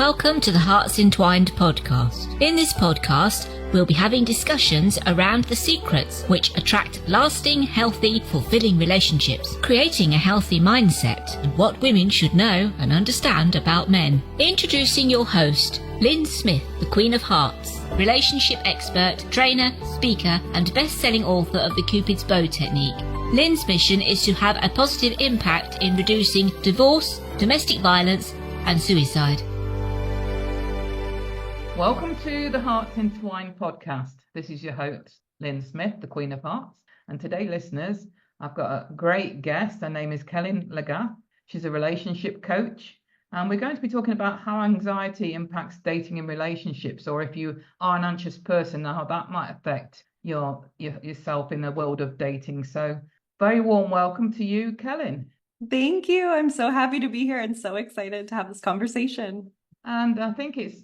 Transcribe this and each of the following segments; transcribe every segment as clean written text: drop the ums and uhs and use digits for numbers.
Welcome to the HEARTS Entwined podcast. In this podcast, we'll be having discussions around the secrets which attract lasting, healthy, fulfilling relationships, creating a healthy mindset, and what women should know and understand about men. Introducing your host, Lyn Smith, the Queen of Hearts, relationship expert, trainer, speaker, and best-selling author of the Cupid's Bow technique. Lyn's mission is to have a positive impact in reducing divorce, domestic violence, and suicide. Welcome to the HEARTS Entwined podcast. This is your host, Lyn Smith, the Queen of Hearts. And today, listeners, I've got a great guest. Her name is Kellyn Legath. She's a relationship coach. And we're going to be talking about how anxiety impacts dating and relationships, or if you are an anxious person, how that might affect yourself in the world of dating. So very warm welcome to you, Kellyn. Thank you. I'm so happy to be here and so excited to have this conversation. And I think it's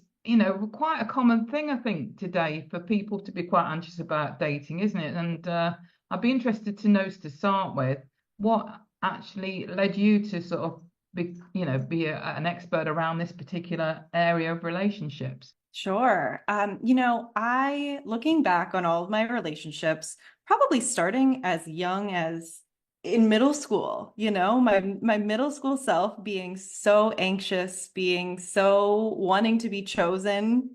quite a common thing, I think, today for people to be quite anxious about dating, isn't it? And I'd be interested to know, to start with, what actually led you to sort of be an expert around this particular area of relationships. Sure. I, looking back on all of my relationships, probably starting as young as in middle school, my middle school self being so anxious, being so wanting to be chosen,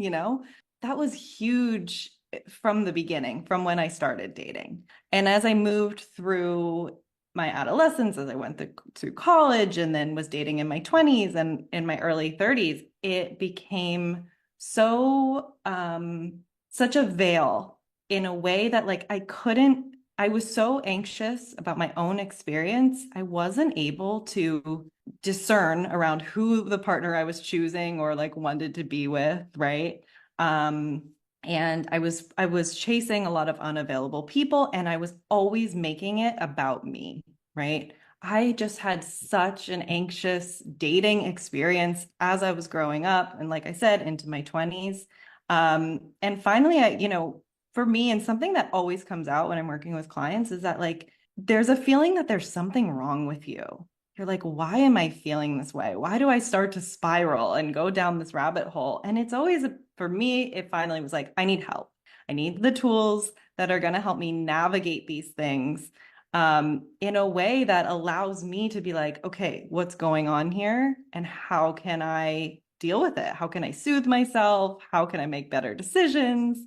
that was huge from the beginning, from when I started dating. And as I moved through my adolescence, as I went through college and then was dating in my 20s and in my early 30s, it became so, such a veil in a way that I was so anxious about my own experience. I wasn't able to discern around who the partner I was choosing or wanted to be with, right? And I was chasing a lot of unavailable people, and I was always making it about me, right? I just had such an anxious dating experience as I was growing up, and like I said, into my 20s. And finally, for me, and something that always comes out when I'm working with clients is that there's a feeling that there's something wrong with you. You're like, why am I feeling this way? Why do I start to spiral and go down this rabbit hole? And it's always, for me, it finally was like, I need help. I need the tools that are going to help me navigate these things in a way that allows me to be like, okay, what's going on here? And how can I deal with it? How can I soothe myself? How can I make better decisions?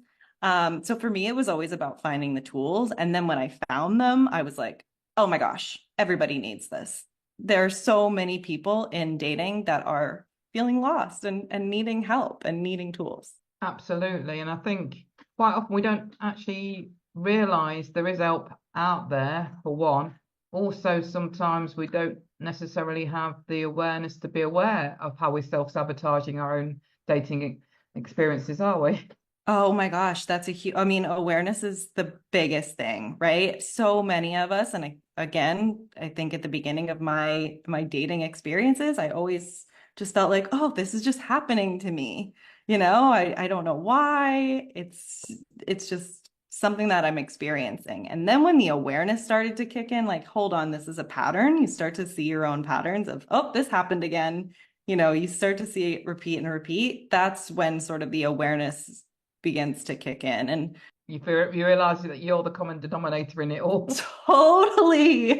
So for me, it was always about finding the tools. And then when I found them, I was like, oh my gosh, everybody needs this. There are so many people in dating that are feeling lost and needing help and needing tools. Absolutely. And I think quite often we don't actually realize there is help out there, for one. Also, sometimes we don't necessarily have the awareness to be aware of how we're self-sabotaging our own dating experiences, are we? Oh my gosh, that's awareness is the biggest thing, right? So many of us, and I think at the beginning of my dating experiences, I always just felt like, oh, this is just happening to me. I don't know why. It's just something that I'm experiencing. And then when the awareness started to kick in, hold on, this is a pattern. You start to see your own patterns of, oh, this happened again. You start to see it repeat and repeat. That's when sort of the awareness begins to kick in, and you realize that you're the common denominator in it all. Totally,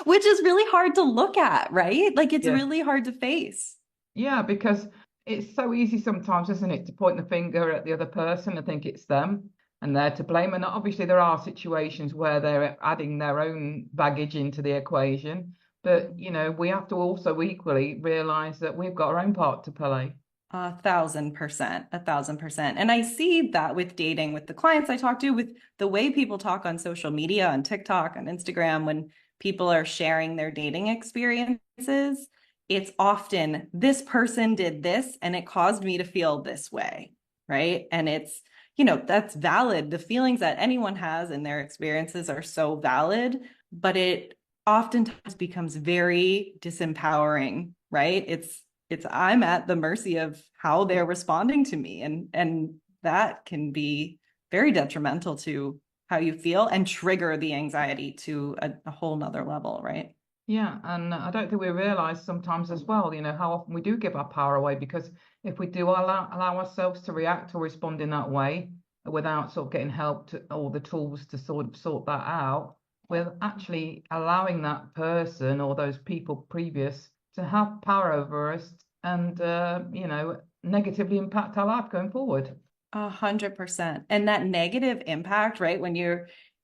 which is really hard to look at, right? It's really hard to face. Yeah, because it's so easy sometimes, isn't it, to point the finger at the other person and think it's them and they're to blame. And obviously there are situations where they're adding their own baggage into the equation, but we have to also equally realize that we've got our own part to play. 1,000%. And I see that with dating, with the clients I talk to, with the way people talk on social media, on TikTok, on Instagram, when people are sharing their dating experiences, it's often, this person did this and it caused me to feel this way, right? And it's, that's valid. The feelings that anyone has in their experiences are so valid, but it oftentimes becomes very disempowering, right? It's I'm at the mercy of how they're responding to me. And that can be very detrimental to how you feel and trigger the anxiety to a whole nother level, right? Yeah, and I don't think we realize sometimes as well, how often we do give our power away, because if we do allow ourselves to react or respond in that way without sort of getting help to, or the tools to sort of sort that out, we're actually allowing that person or those people previous to have power over us and, negatively impact our life going forward. 100%. And that negative impact, right? When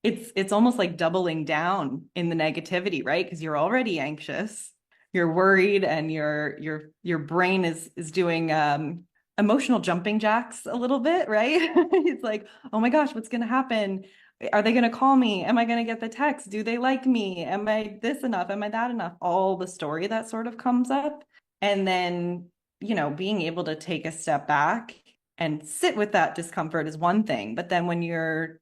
it's almost like doubling down in the negativity, right? Because you're already anxious, you're worried, and your brain is doing emotional jumping jacks a little bit, right? It's like, oh my gosh, what's gonna happen? Are they gonna call me? Am I gonna get the text? Do they like me? Am I this enough? Am I that enough? All the story that sort of comes up. And then, being able to take a step back and sit with that discomfort is one thing, but then when you're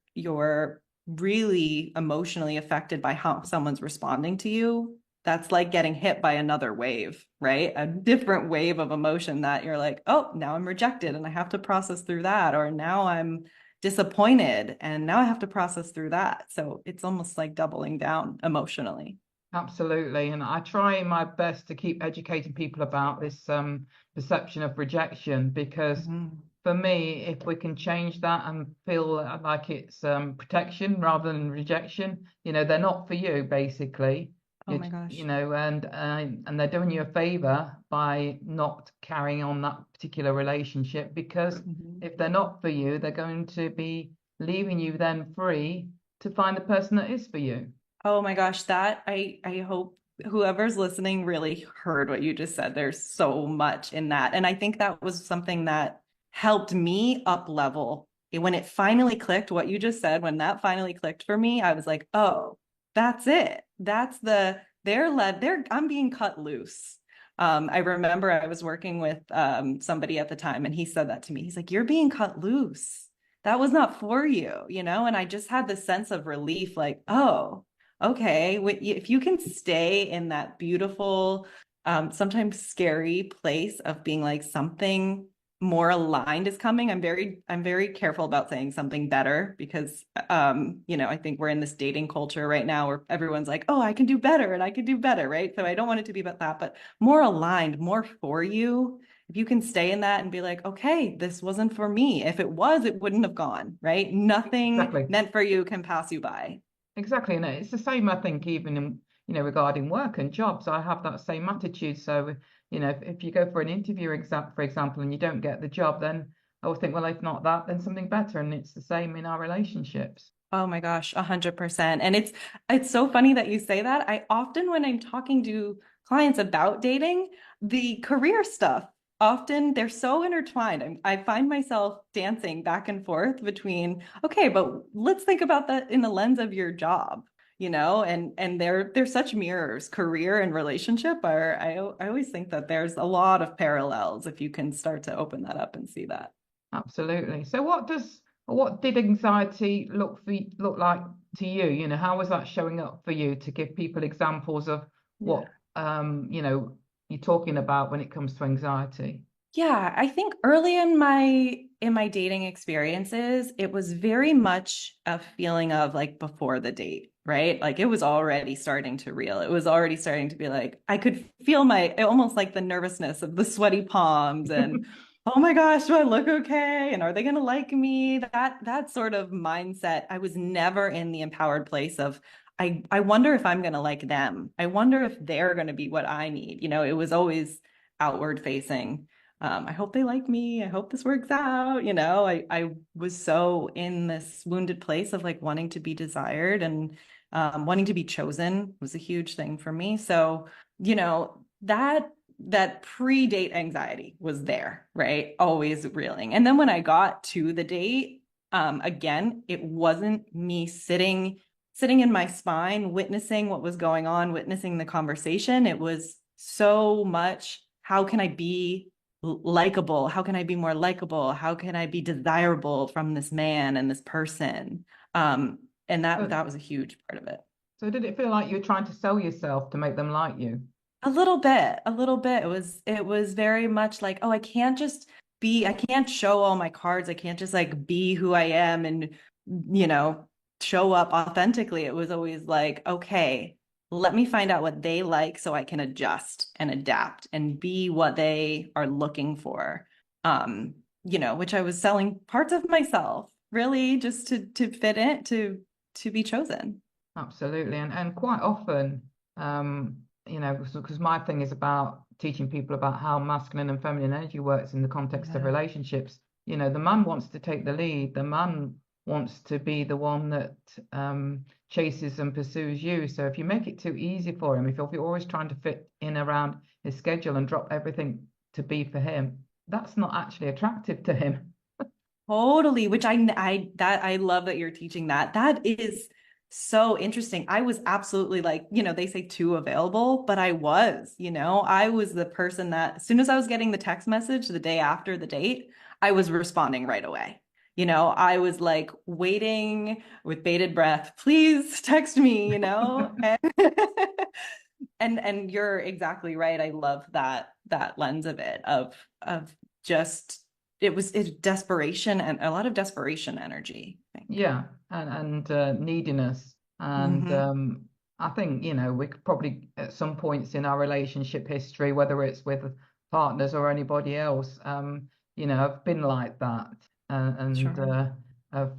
really emotionally affected by how someone's responding to you, that's like getting hit by another wave, right? A different wave of emotion that you're like, oh, now I'm rejected and I have to process through that, or now I'm disappointed and now I have to process through that. So it's almost like doubling down emotionally. Absolutely. And I try my best to keep educating people about this perception of rejection, because Mhm. for me, if we can change that and feel like it's protection rather than rejection, they're not for you, basically. Oh my gosh. And they're doing you a favor by not carrying on that particular relationship, because Mhm. if they're not for you, they're going to be leaving you then free to find the person that is for you. Oh my gosh, that I hope whoever's listening really heard what you just said. There's so much in that. And I think that was something that helped me up level. When it finally clicked, what you just said, when that finally clicked for me, I was like, oh, that's it. That's I'm being cut loose. I remember I was working with somebody at the time, and he said that to me. He's like, you're being cut loose. That was not for you. And I just had this sense of relief, like, oh, okay, if you can stay in that beautiful, sometimes scary place of being like something more aligned is coming. I'm very careful about saying something better, because I think we're in this dating culture right now where everyone's like, oh, I can do better and I can do better, right? So I don't want it to be about that, but more aligned, more for you. If you can stay in that and be like, okay, this wasn't for me. If it was, it wouldn't have gone, right? Nothing Exactly. meant for you can pass you by. Exactly, and it's the same, I think, even in, regarding work and jobs. I have that same attitude. So, if you go for an interview, for example, and you don't get the job, then I always think, well, if not that, then something better. And it's the same in our relationships. Oh my gosh, 100%. And it's so funny that you say that. I often, when I'm talking to clients about dating, the career stuff, often they're so intertwined. I find myself dancing back and forth between, okay, but let's think about that in the lens of your job, and they're such mirrors. Career and relationship are, I always think that there's a lot of parallels if you can start to open that up and see that. Absolutely. So, what did anxiety look like to you? How was that showing up for you, to give people examples of Yeah. what you're talking about when it comes to anxiety? Yeah, I think early in my dating experiences, it was very much a feeling of like before the date, right? Like it was already starting to reel. It was already starting to be like I could feel my almost like the nervousness of the sweaty palms and oh my gosh, do I look okay? And are they going to like me? That sort of mindset. I was never in the empowered place of I wonder if I'm going to like them. I wonder if they're going to be what I need. It was always outward facing. I hope they like me. I hope this works out. I was so in this wounded place of like wanting to be desired and wanting to be chosen was a huge thing for me. So, that pre-date anxiety was there, right? Always reeling. And then when I got to the date, again, it wasn't me sitting in my spine, witnessing what was going on, witnessing the conversation. It was so much, how can I be likable? How can I be more likable? How can I be desirable from this man and this person? And that So, that was a huge part of it. so did it feel like you were trying to sell yourself to make them like you? A little bit, a little bit. It was very much like, oh, I can't show all my cards. I can't just like be who I am and, you know, show up authentically. It was always like, okay, let me find out what they like so I can adjust and adapt and be what they are looking for. Which I was selling parts of myself really just to fit in, to be chosen. Absolutely. And quite often, because my thing is about teaching people about how masculine and feminine energy works in the context of relationships. The man wants to take the lead. The man wants to be the one that chases and pursues you. So if you make it too easy for him, if you're always trying to fit in around his schedule and drop everything to be for him, that's not actually attractive to him. Totally, which I love that you're teaching that. That is so interesting. I was absolutely like, they say too available, but I was the person that as soon as I was getting the text message the day after the date, I was responding right away. I was like waiting with bated breath, please text me, and you're exactly right. I love that lens of it, of just it's desperation and a lot of desperation energy, I think. Yeah, and neediness. And I think, we could probably at some points in our relationship history, whether it's with partners or anybody else, I've been like that, and Sure. have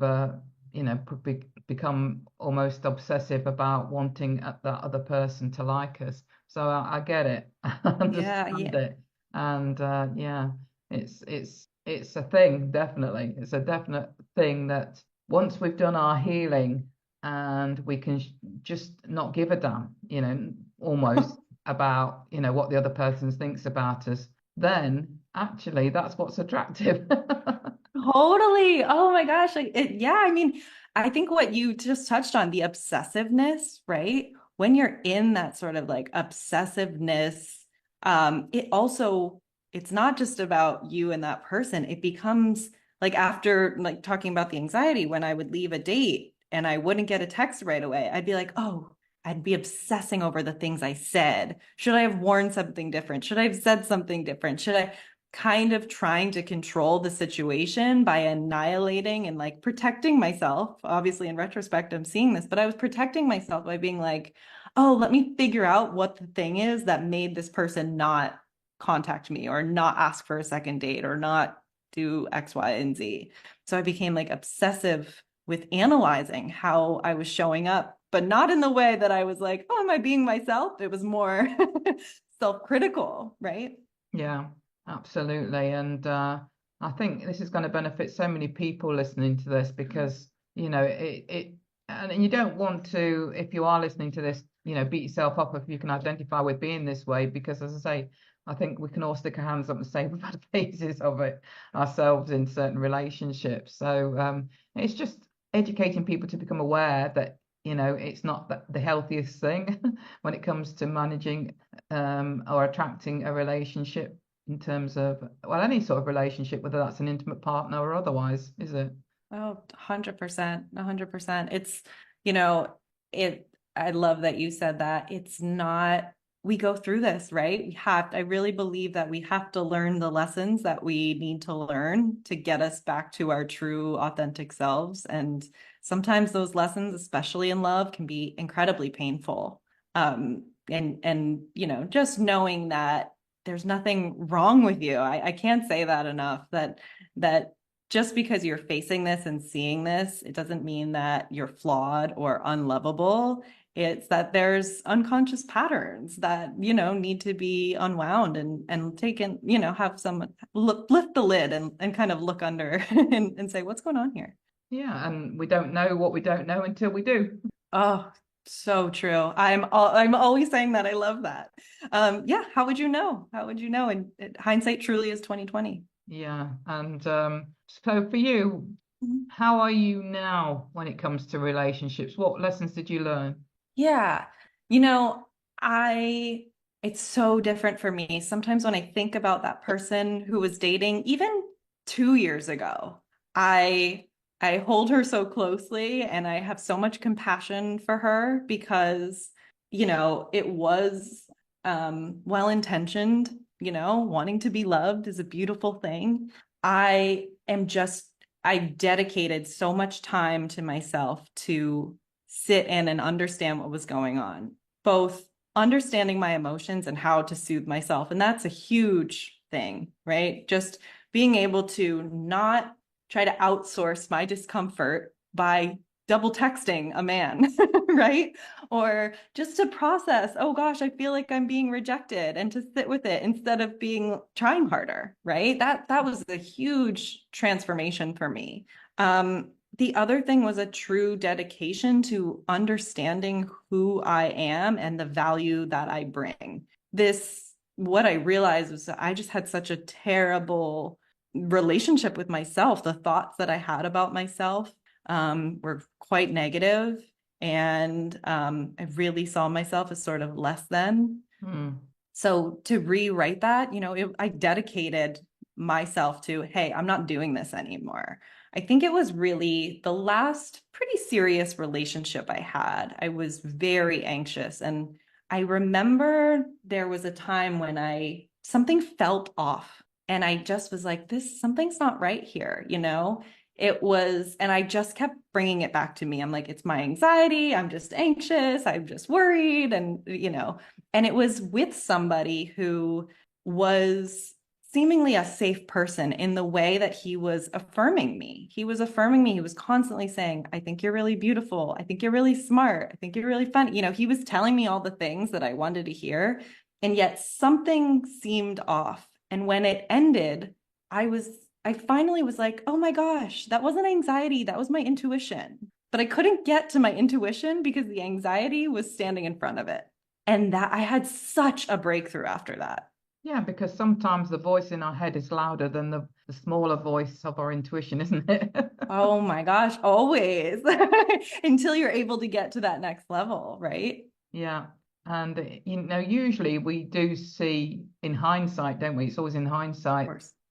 become almost obsessive about wanting that other person to like us. So I get it. I Yeah, understand yeah. it. And yeah, it's a thing, definitely. It's a definite thing that once we've done our healing and we can just not give a damn, almost about, what the other person thinks about us, then actually that's what's attractive. Totally. Oh my gosh. Yeah, I mean, I think what you just touched on, the obsessiveness, right? When you're in that sort of like obsessiveness, it's not just about you and that person. It becomes like after like talking about the anxiety, when I would leave a date and I wouldn't get a text right away, I'd be like, oh, I'd be obsessing over the things I said. Should I have worn something different? Should I have said something different? Should I kind of trying to control the situation by annihilating and like protecting myself? Obviously, in retrospect, I'm seeing this, but I was protecting myself by being like, oh, let me figure out what the thing is that made this person not contact me or not ask for a second date or not do X, Y, and Z. So I became like obsessive with analyzing how I was showing up, but not in the way that I was like, oh, am I being myself? It was more self-critical, right? Yeah, absolutely. And I think this is going to benefit so many people listening to this because, and you don't want to, if you are listening to this, beat yourself up if you can identify with being this way, because as I say, I think we can all stick our hands up and say we've had phases of it ourselves in certain relationships. So it's just educating people to become aware that, it's not the healthiest thing when it comes to managing or attracting a relationship in terms of, well, any sort of relationship, whether that's an intimate partner or otherwise, is it? Oh, 100%, 100%. It's, you know, I love that you said that. It's not, we go through this, right? I really believe that we have to learn the lessons that we need to learn to get us back to our true, authentic selves. And sometimes those lessons, especially in love, can be incredibly painful. Just knowing that there's nothing wrong with you. I can't say that enough, that just because you're facing this and seeing this, it doesn't mean that you're flawed or unlovable. It's that there's unconscious patterns that, need to be unwound and taken, have someone lift the lid and kind of look under and say, what's going on here? Yeah, and we don't know what we don't know until we do. Oh, so true. I'm always saying that. I love that. Yeah. How would you know? How would you know? And hindsight truly is 2020. Yeah, and so for you, how are you now when it comes to relationships? What lessons did you learn? Yeah. You know, I it's so different for me. Sometimes when I think about that person who was dating even 2 years ago, I I hold her so closely and I have so much compassion for her because, it was well-intentioned, wanting to be loved is a beautiful thing. I am just I dedicated so much time to myself to sit in and understand what was going on. both understanding my emotions and how to soothe myself. And that's a huge thing, right? Just being able to not try to outsource my discomfort by double texting a man, right? Or just to process, oh gosh, I feel like I'm being rejected, and to sit with it instead of trying harder, right? That was a huge transformation for me. The other thing was a true dedication to understanding who I am and the value that I bring. What I realized was that I just had such a terrible relationship with myself. The thoughts that I had about myself were quite negative, and I really saw myself as sort of less than. So to rewrite that, I dedicated myself to, hey, I'm not doing this anymore. I think it was really the last pretty serious relationship I had. I was very anxious. And I remember there was a time when something felt off, and I just was like, something's not right here, and I just kept bringing it back to me. I'm like, it's my anxiety. I'm just anxious. I'm just worried. And it was with somebody who was seemingly a safe person in the way that he was affirming me. He was affirming me. He was constantly saying, I think you're really beautiful. I think you're really smart. I think you're really funny. He was telling me all the things that I wanted to hear. And yet something seemed off. And when it ended, I finally was like, oh my gosh, that wasn't anxiety. That was my intuition. But I couldn't get to my intuition because the anxiety was standing in front of it. And that I had such a breakthrough after that. Yeah, because sometimes the voice in our head is louder than the smaller voice of our intuition, isn't it? Oh my gosh, always. Until you're able to get to that next level, right? Yeah. And, usually we do see in hindsight, don't we? It's always in hindsight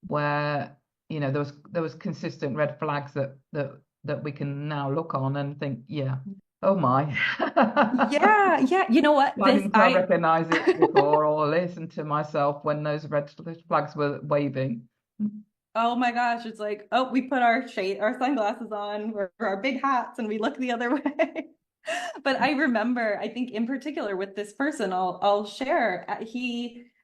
where, there was consistent red flags that we can now look on and think, yeah, oh my. Yeah. You know what? Why didn't I recognize it before or listen to myself when those red flags were waving? Oh my gosh, it's like, oh, we put our sunglasses on, or our big hats, and we look the other way. But I remember, I think in particular with this person, I'll share, I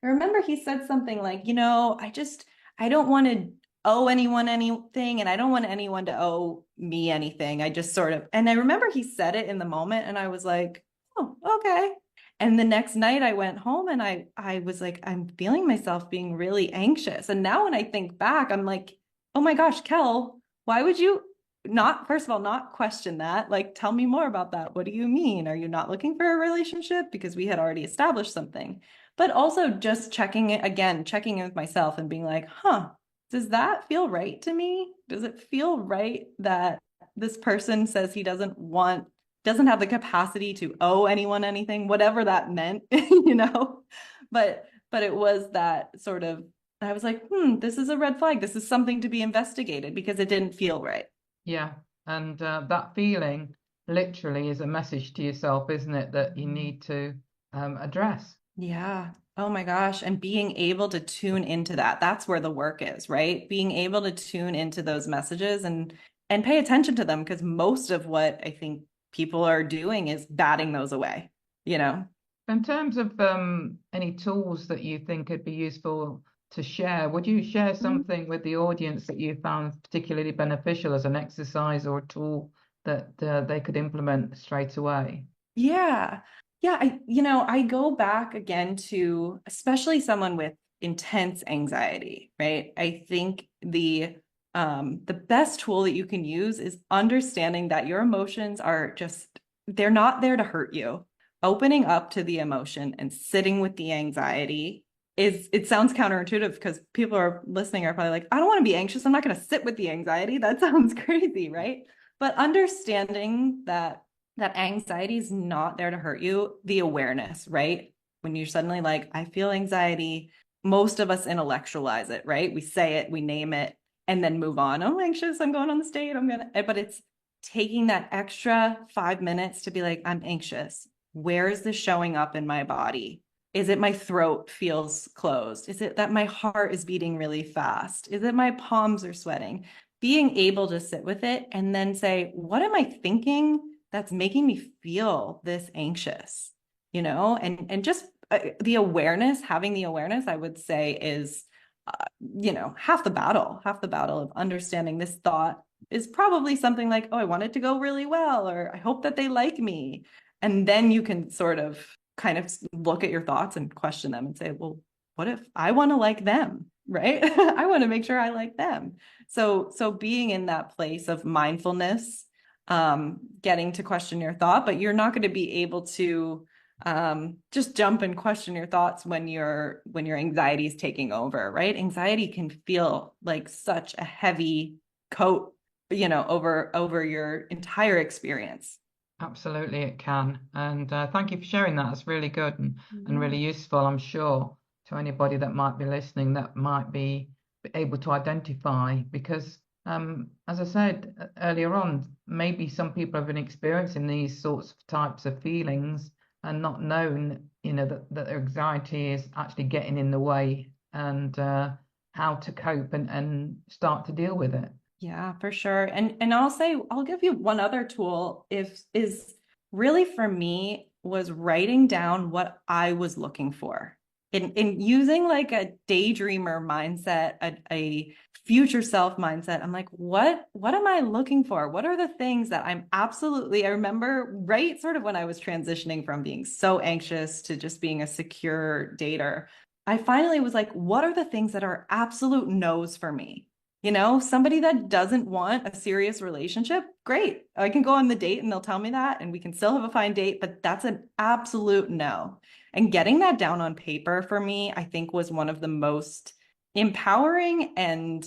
remember he said something like, I don't want to owe anyone anything, and I don't want anyone to owe me anything. And I remember he said it in the moment, and I was like, oh, okay. And the next night I went home, and I was like, I'm feeling myself being really anxious. And now when I think back, I'm like, oh my gosh, Kel, why would you first of all, not question that? Like, tell me more about that. What do you mean? Are you not looking for a relationship? Because we had already established something. But also just checking in with myself and being like, does that feel right to me? Does it feel right that this person says he doesn't have the capacity to owe anyone anything, whatever that meant, but it was that sort of, I was like, this is a red flag. This is something to be investigated because it didn't feel right. Yeah. And that feeling literally is a message to yourself, isn't it? That you need to address. Yeah. Oh my gosh. And being able to tune into that's where the work is, right? Being able to tune into those messages and pay attention to them, because most of what I think people are doing is batting those away, In terms of any tools that you think could be useful to share, would you share something with the audience that you found particularly beneficial as an exercise or a tool that they could implement straight away? Yeah. I go back again to especially someone with intense anxiety, right? I think the best tool that you can use is understanding that your emotions they're not there to hurt you. Opening up to the emotion and sitting with the anxiety it sounds counterintuitive, because people are listening are probably like, I don't want to be anxious. I'm not going to sit with the anxiety. That sounds crazy, right? But understanding that anxiety is not there to hurt you, the awareness, right? When you're suddenly like, I feel anxiety, most of us intellectualize it, right? We say it, we name it, and then move on. Oh, I'm anxious, I'm going on this date, but it's taking that extra 5 minutes to be like, I'm anxious. Where is this showing up in my body? Is it my throat feels closed? Is it that my heart is beating really fast? Is it my palms are sweating? Being able to sit with it and then say, what am I thinking that's making me feel this anxious? and just the awareness, having the awareness, I would say is, half the battle of understanding this thought is probably something like, oh, I want it to go really well, or I hope that they like me. And then you can sort of kind of look at your thoughts and question them and say, well, what if I want to like them, right? I want to make sure I like them. So being in that place of mindfulness, getting to question your thought, but you're not going to be able to just jump and question your thoughts when your anxiety is taking over, right? Anxiety can feel like such a heavy coat, over your entire experience. Absolutely, it can. And thank you for sharing that. It's really good and really useful, I'm sure, to anybody that might be listening that might be able to identify. Because, as I said earlier on, maybe some people have been experiencing these sorts of types of feelings and not known, that their anxiety is actually getting in the way, and how to cope and start to deal with it. Yeah, for sure. And I'll give you one other tool, is really for me was writing down what I was looking for. In using like a daydreamer mindset, a future self mindset. I'm like, what am I looking for? What are the things that I remember right sort of when I was transitioning from being so anxious to just being a secure dater. I finally was like, what are the things that are absolute no's for me? Somebody that doesn't want a serious relationship, great. I can go on the date and they'll tell me that and we can still have a fine date, but that's an absolute no. And getting that down on paper for me, I think was one of the most empowering and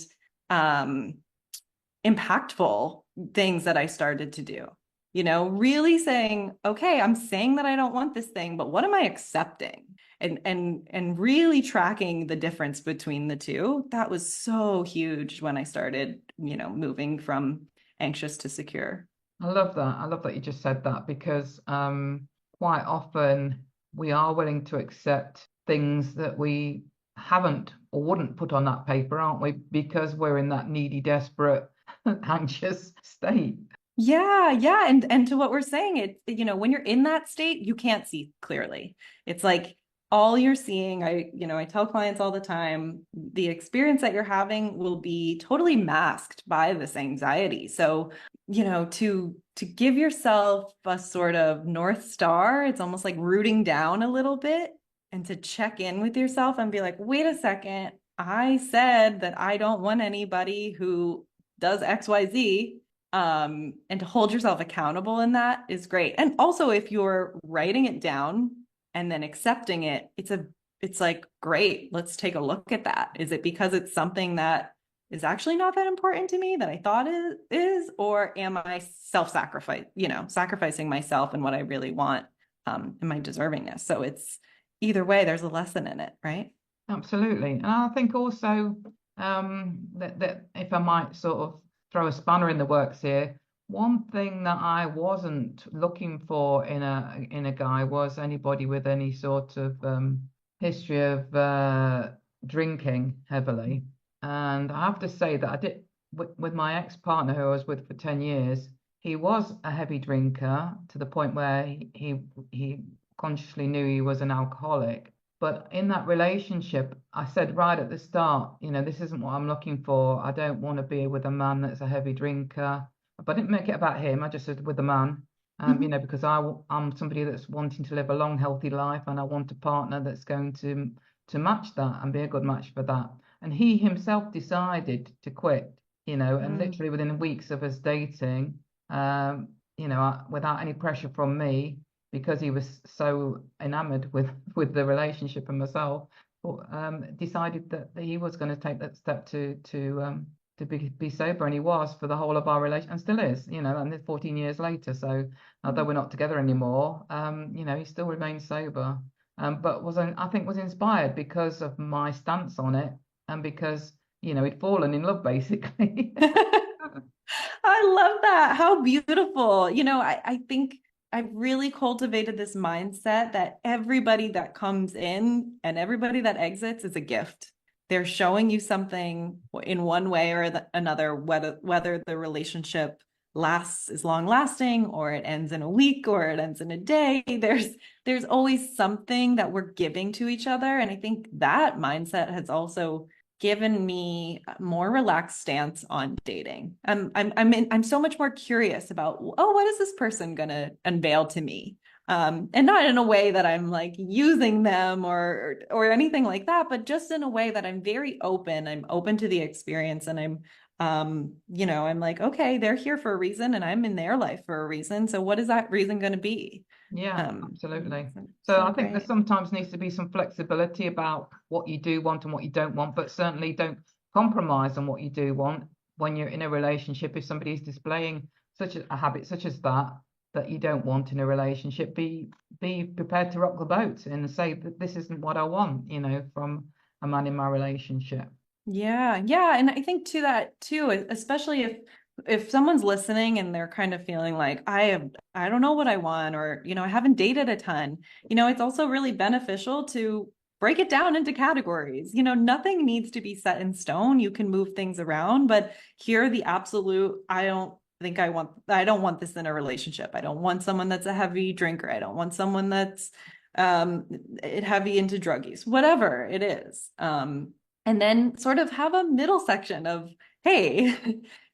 impactful things that I started to do. Really saying, okay, I'm saying that I don't want this thing, but what am I accepting? And really tracking the difference between the two. That was so huge when I started, moving from anxious to secure. I love that. I love that you just said that, because quite often we are willing to accept things that we haven't or wouldn't put on that paper, aren't we? Because we're in that needy, desperate, anxious state. Yeah. And to what we're saying, when you're in that state, you can't see clearly. It's like all you're seeing, I tell clients all the time, the experience that you're having will be totally masked by this anxiety. So, to give yourself a sort of North Star, it's almost like rooting down a little bit, and to check in with yourself and be like, wait a second, I said that I don't want anybody who does XYZ. And to hold yourself accountable in that is great. And also, if you're writing it down and then accepting it, it's like, great, let's take a look at that. Is it because it's something that is actually not that important to me that I thought it is, or am I sacrificing myself and what I really want, and my deservingness? So it's either way, there's a lesson in it, right? Absolutely. And I think also, that if I might sort of throw a spanner in the works here, one thing that I wasn't looking for in a guy was anybody with any sort of history of drinking heavily. And I have to say that I did with my ex-partner, who I was with for 10 years. He was a heavy drinker to the point where he consciously knew he was an alcoholic. But in that relationship, I said right at the start, this isn't what I'm looking for. I don't want to be with a man that's a heavy drinker. But I didn't make it about him. I just said with a man, because I'm somebody that's wanting to live a long, healthy life, and I want a partner that's going to match that and be a good match for that. And he himself decided to quit, and literally within weeks of us dating, without any pressure from me, because he was so enamored with the relationship and myself, decided that he was going to take that step to be sober, and he was for the whole of our relation, and still is, and 14 years later. So although we're not together anymore, he still remains sober, but I think was inspired because of my stance on it, and because he'd fallen in love basically. I love that. How beautiful. I think I've really cultivated this mindset that everybody that comes in and everybody that exits is a gift. They're showing you something in one way or another, whether the relationship is long lasting, or it ends in a week, or it ends in a day. There's always something that we're giving to each other. And I think that mindset has also given me a more relaxed stance on dating. I'm so much more curious about, oh, what is this person gonna unveil to me? And not in a way that I'm like using them or anything like that, but just in a way that I'm very open. I'm open to the experience, and I'm like, okay, they're here for a reason, and I'm in their life for a reason. So what is that reason going to be? Yeah, absolutely. So I think great. there sometimes needs to be some flexibility about what you do want and what you don't want, but certainly don't compromise on what you do want when you're in a relationship. If somebody is displaying such a habit such as that you don't want in a relationship, be prepared to rock the boat and say that this isn't what I want, from a man in my relationship. Yeah. And I think to that too, especially if someone's listening and they're kind of feeling like I don't know what I want, or I haven't dated a ton, it's also really beneficial to break it down into categories. Nothing needs to be set in stone. You can move things around, but here are the absolute, I don't want this in a relationship. I don't want someone that's a heavy drinker. I don't want someone that's heavy into drug use, whatever it is. And then sort of have a middle section of, hey,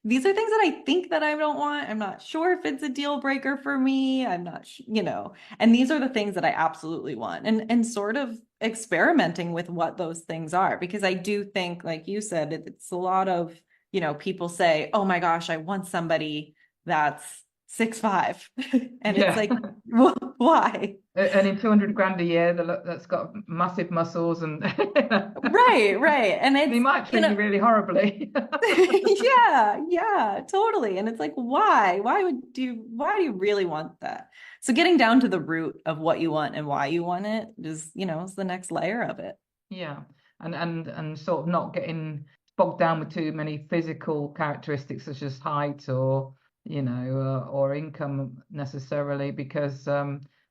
these are things that I think that I don't want. I'm not sure if it's a deal breaker for me. I'm not, and these are the things that I absolutely want, and sort of experimenting with what those things are. Because I do think, like you said, it's a lot of, people say, oh my gosh, I want somebody that's 6'5", and it's like, well, why? And in 200 grand a year, that's got massive muscles and right. And they might treat you really horribly. yeah, totally. And it's like, why do you really want that? So getting down to the root of what you want and why you want it is, is the next layer of it. Yeah. And sort of not getting bogged down with too many physical characteristics such as height or or income necessarily, because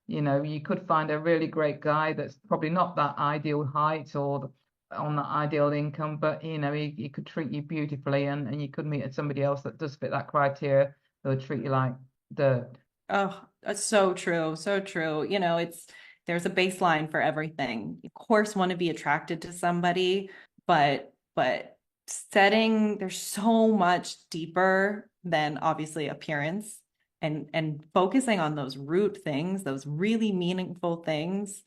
you could find a really great guy that's probably not that ideal height or on that ideal income, but he could treat you beautifully, and you could meet somebody else that does fit that criteria that would treat you like dirt. Oh, that's so true. There's a baseline for everything. Of course, want to be attracted to somebody, but there's so much deeper than obviously appearance, and focusing on those root things, those really meaningful things,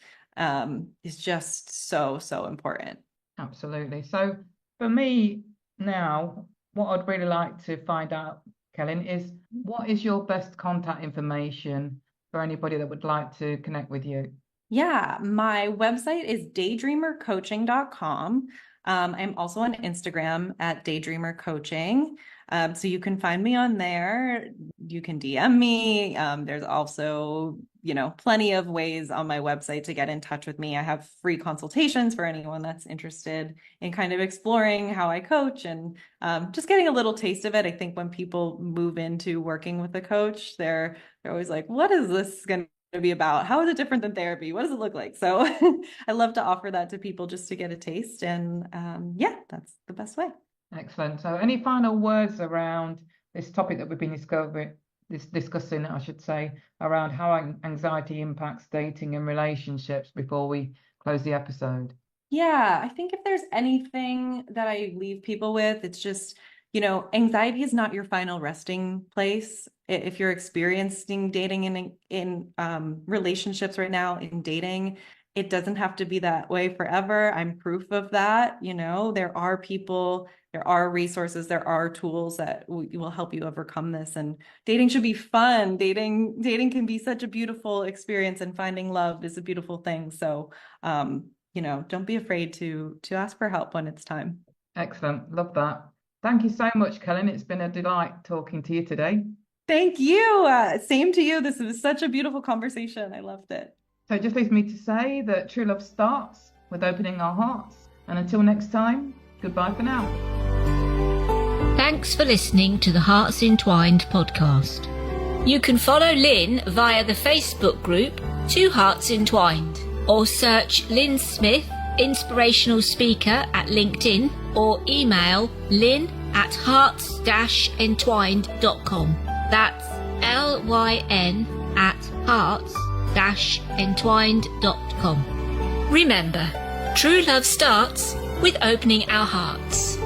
is just so important. Absolutely. So for me now, what I'd really like to find out, Kellyn, is what is your best contact information for anybody that would like to connect with you? Yeah, my website is daydreamercoaching.com. I'm also on Instagram at Daydreamer Coaching. So you can find me on there. You can DM me. There's also, plenty of ways on my website to get in touch with me. I have free consultations for anyone that's interested in kind of exploring how I coach and just getting a little taste of it. I think when people move into working with a coach, they're always like, what is this going to be about? How is it different than therapy? What does it look like? So I love to offer that to people just to get a taste. And that's the best way. Excellent. So any final words around this topic that we've been discussing, I should say, around how anxiety impacts dating and relationships before we close the episode? Yeah, I think if there's anything that I leave people with, it's just, anxiety is not your final resting place. If you're experiencing dating in relationships right now, in dating, it doesn't have to be that way forever. I'm proof of that. There are people, there are resources, there are tools that will help you overcome this. And dating should be fun. Dating can be such a beautiful experience, and finding love is a beautiful thing. So, don't be afraid to ask for help when it's time. Excellent. Love that. Thank you so much, Kellyn. It's been a delight talking to you today. Thank you. Same to you. This was such a beautiful conversation. I loved it. So it just leaves me to say that true love starts with opening our hearts. And until next time, goodbye for now. Thanks for listening to the Hearts Entwined podcast. You can follow Lyn via the Facebook group Two Hearts Entwined, or search Lyn Smith, inspirational speaker, at LinkedIn, or email lyn@hearts-entwined.com. That's lyn@hearts-entwined.com. Remember, true love starts with opening our hearts.